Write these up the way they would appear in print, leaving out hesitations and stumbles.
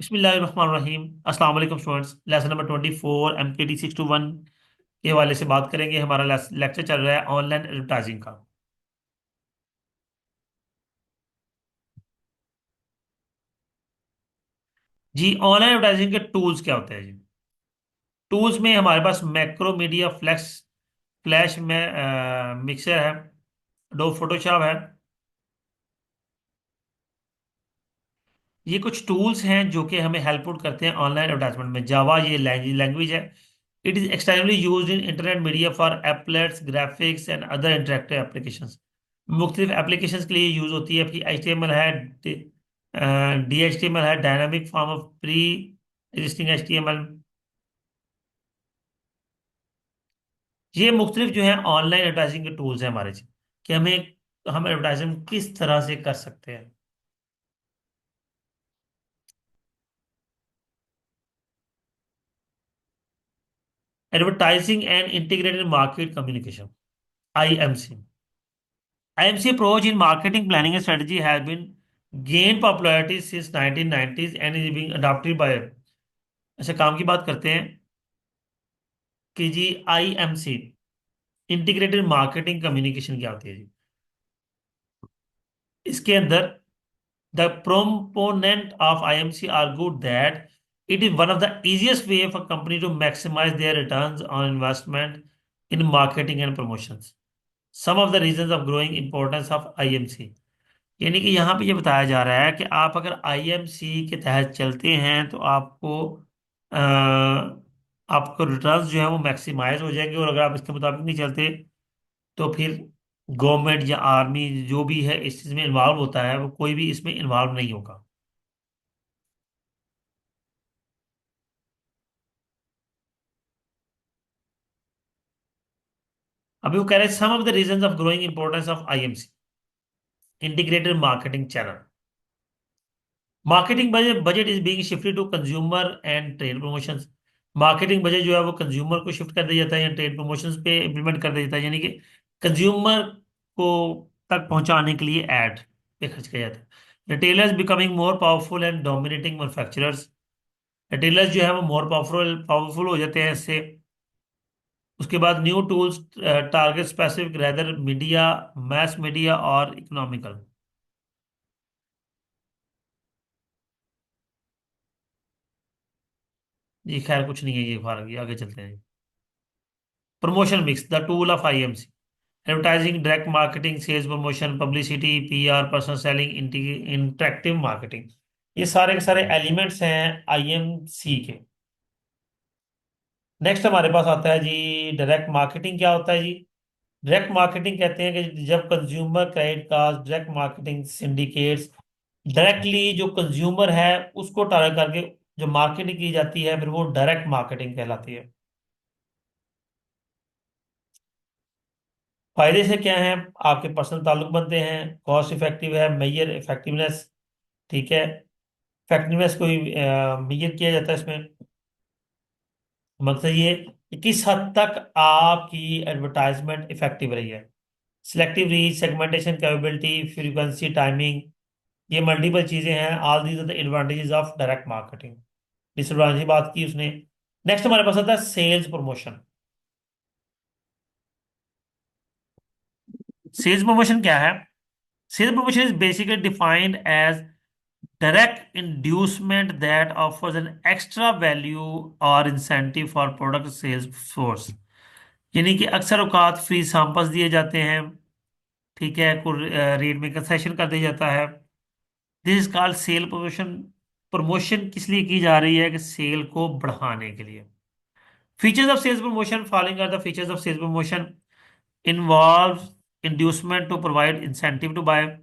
बिस्मिल्लाहिर्रहमानिर्रहीम। अस्सलाम वालेकुम स्टूडेंट्स। लेसन नंबर 24 MKT 621 के हवाले से बात करेंगे। हमारा लेक्चर चल रहा है ऑनलाइन एडवर्टाइजिंग का। जी, ऑनलाइन एडवर्टाइजिंग के टूल्स क्या होते हैं जी? टूल्स में हमारे पास मैक्रो मीडिया फ्लैक्स फ्लैश में मिक्सर है, डो फोटोशॉप है। ये कुछ टूल्स हैं जो कि हमें हेल्प करते हैं ऑनलाइन एडवर्टाइजमेंट में। जावा ये लैंग्वेज है। It is extensively used in internet media for applets graphics and other interactive applications. मुख्तलिफ एप्लीकेशंस के लिए यूज होती है। आपकी एच टी एम एल है, D H T M L है, dynamic form of pre existing H T M L. ये मुख्तलिफ जो है ऑनलाइन एडवर्टाइजिंग के टूल्स हैं हमारे कि हम एडवर्टाइजिंग किस तरह से कर सकते हैं। Advertising and integrated market communication, IMC. IMC approach in marketing planning and strategy has been gained popularity since 1990s and is being adopted by। अच्छा, काम की बात करते हैं कि जी IMC इंटीग्रेटेड मार्केटिंग कम्युनिकेशन क्या होती है जी? इसके अंदर the proponent of IMC argued that it is one of the easiest way for company to maximize their returns on investment in marketing and promotions. Some of the reasons of growing importance of IMC, यानी कि यहाँ पे ये बताया जा रहा है कि आप अगर IMC के तहत चलते हैं तो आपको रिटर्न्स जो है वो मैक्सिमाइज हो जाएंगे। और अगर आप इसके मुताबिक नहीं चलते तो फिर गवर्नमेंट या आर्मी जो भी है इस चीज़ में इन्वॉल्व होता है वो कोई भी इसमें इन्वॉल्व नहीं होगा। अभी वो कह रहे हैं some of the reasons of growing importance of IMC integrated marketing channel. Marketing budget budget is being shifted to consumer and trade promotions. Marketing budget जो है वो कंज्यूमर को शिफ्ट कर दिया जाता है या ट्रेड प्रमोशंस पे इम्प्लीमेंट कर दिया जाता है, यानी कि कंज्यूमर को तक पहुंचाने के लिए एड पे खर्च किया जाता है। Retailers becoming more powerful and dominating manufacturers. Retailers जो है वो मोर पावरफुल पावरफुल हो जाते हैं इससे। उसके बाद new tools target specific rather media, mess media और इकोनॉमिकल। ये खैर कुछ नहीं है, ये आगे आगे चलते हैं। Promotion mix the tool of IMC, advertising, direct marketing, sales promotion, publicity, PR, personal selling, interactive marketing. ये सारे के सारे एलिमेंट्स हैं IMC के। नेक्स्ट हमारे पास आता है जी डायरेक्ट मार्केटिंग। क्या होता है जी? डायरेक्ट मार्केटिंग कहते हैं कि जब consumer credit card, direct marketing syndicates directly जो कंज्यूमर है उसको टारगेट करके जो मार्केटिंग की जाती है फिर वो डायरेक्ट मार्केटिंग कहलाती है। फायदे से क्या है? आपके पर्सनल ताल्लुक बनते हैं, कॉस्ट इफेक्टिव है, मेजर इफेक्टिवनेस। ठीक है, इफेक्टिवनेस को मेजर किया जाता है इसमें। मकसद ये कि किस हद तक आपकी एडवर्टाइजमेंट इफेक्टिव रही है। Selective reach, segmentation capability, frequency, timing, ये मल्टीपल चीजें हैं। All these are the advantages of direct marketing. Disadvantage बात की उसने। नेक्स्ट हमारे पास आता है सेल्स प्रमोशन। सेल्स प्रमोशन क्या है? Sales promotion is basically defined as direct inducement that offers an extra value or incentive for product sales source। यानी कि अक्सर औकात फ्री सैंपल्स दिए जाते हैं। ठीक है, कुछ रेट में कंसेशन कर दिया जाता है। This is called sale promotion. Promotion किस लिए की जा रही है? कि सेल को बढ़ाने के लिए। Features of sales promotion, following are the features of sales promotion. Involve inducement to provide incentive to buy.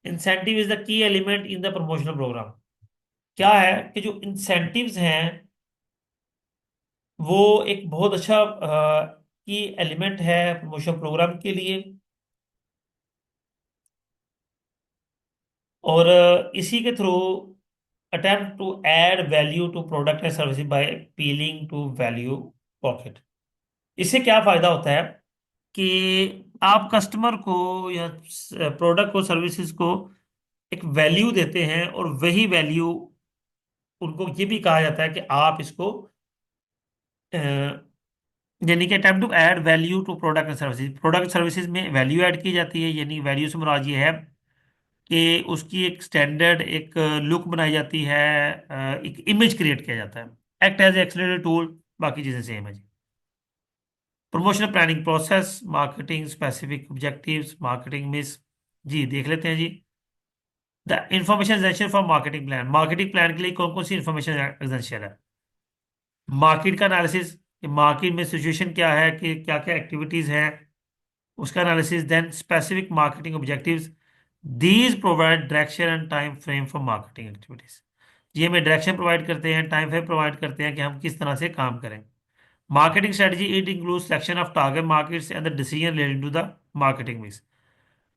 Incentive is the key element in the promotional program. क्या है कि जो इंसेंटिव्स हैं वो एक बहुत अच्छा की एलिमेंट है प्रमोशन प्रोग्राम के लिए। और इसी के through attempt to add value to product and service by appealing to value pocket. इससे क्या फायदा होता है कि आप कस्टमर को या प्रोडक्ट को, सर्विसेज को एक वैल्यू देते हैं, और वही वैल्यू उनको ये भी कहा जाता है कि आप इसको अ, यानी कि attempt to add value to product and services. Product services में वैल्यू ऐड की जाती है, यानी वैल्यू से मुराद ये है कि उसकी एक स्टैंडर्ड एक लुक बनाई जाती है, एक इमेज क्रिएट किया जाता है। एक्ट एज एक्सलेटर टूल, बाकी चीज़ें सेम है जी। Promotional planning process, marketing specific objectives, marketing mix. जी देख लेते हैं जी। The information essential for marketing plan. Marketing plan के लिए कौन कौन सी इंफॉर्मेशन एसेंशियल है? मार्केट का एनालिसिस, कि मार्केट में सिचुएशन क्या है, कि क्या क्या एक्टिविटीज हैं, उसका analysis. Then specific marketing objectives, these provide direction and time frame for marketing activities. ये हमें डायरेक्शन प्रोवाइड करते हैं, टाइम फ्रेम प्रोवाइड करते हैं कि हम किस तरह से काम करें। Marketing strategy, it includes selection of target markets and the decision related to the marketing mix.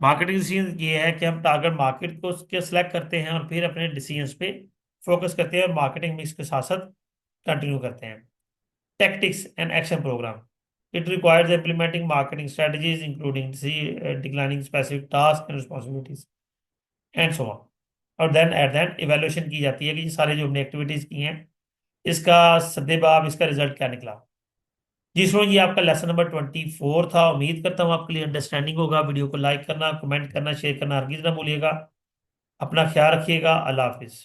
Marketing decision ये है कि हम टारगेट मार्केट को सिलेक्ट करते हैं और फिर अपने डिसीजंस पे फोकस करते हैं, और मार्केटिंग मिक्स के साथ साथ कंटिन्यू करते हैं। Tactics and action program. It requires implementing marketing strategies, including declining specific tasks and responsibilities, and so on. और देन एट देन इवेल्युएशन की जाती है कि ये सारे जो हमने एक्टिविटीज की हैं, इसका सद्देबाब, इसका रिजल्ट क्या निकला। जिसमें ये आपका लेसन नंबर 24 था। उम्मीद करता हूँ आपके लिए अंडरस्टैंडिंग होगा। वीडियो को लाइक करना, कमेंट करना, शेयर करना हरगिज ना भूलिएगा। अपना ख्याल रखिएगा। अल्लाह हाफिज।